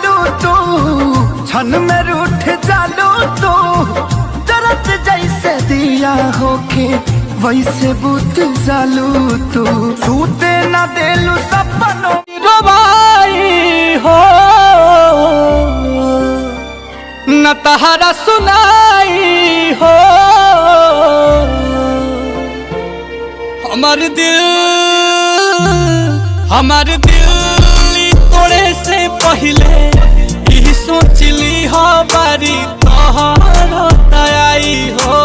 जालू तू, क्षण में रूठ जालू तू, जरत जैसे दिया होके वैसे बुत जालू तू। सूते न देलू सपनों रवाई हो न तहरा सुनाई हो। हमार दिल तोड़े से पहले यही सोचली हो बारी तोहरा आई हो।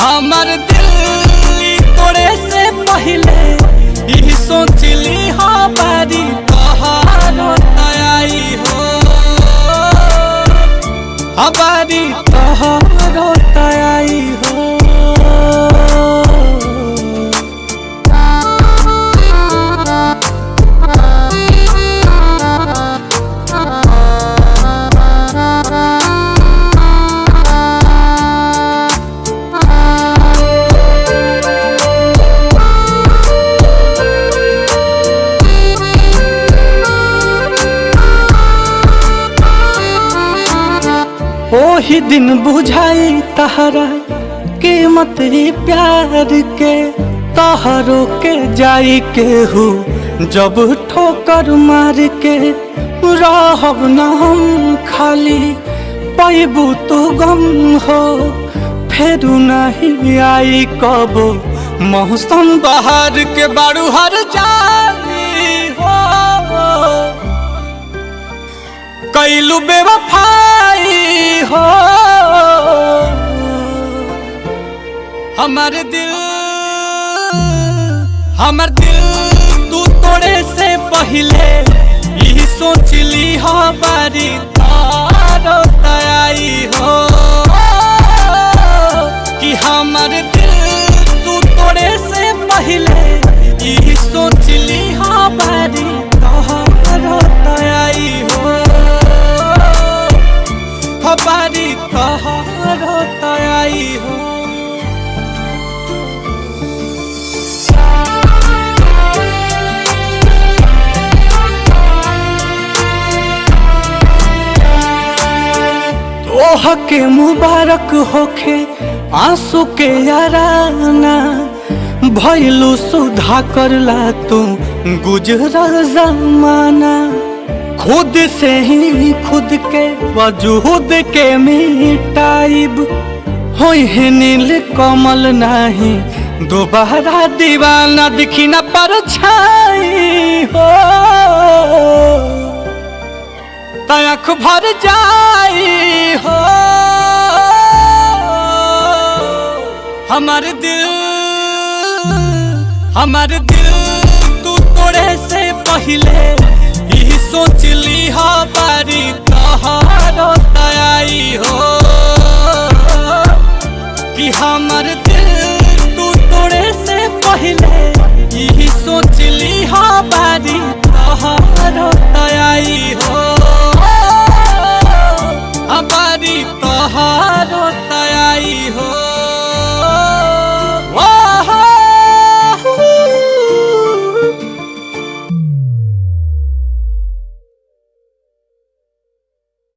हमार दिल तोड़े से पहले यही सोचली हो बारी तोहरा आई हो। बारी तोहरा आई हो। ओही दिन बुझाई तहरा कीमत प्यार के, तहरो के जाई के हो जब ठोकर मार के। रहब न हम खाली पैबू तो गम हो, फेरू नहीं आई कबो मौसम बहार के। बारू हर जाई हो कैलू बेवफाई हो। हमार दिल तू तोड़े से पहले यही सोचली हो बारी तोहरा आई हो। कि हमार दिल तू तोड़े से पहले यही सोचली हो बारी तोहरा आई हो। बारी तोहरा आई हो। तोह के मुबारक होखे आंसू के याराना, भइलू सुधा करला तू गुजरल जमाना। खुद से ही खुद के वजूद के मिटाइब, होई है नील कमल नहीं दोबारा दीवाना। दिखी न परछाई हो तख भर जाई हो। हमार दिल तू तोड़े से पहले यही सोचली हो बारी तोहरा आई हो। कि हमार दिल तू तोड़े से पहले यही सोचली हो बारी तोहरा आई हो। बारी तोहरा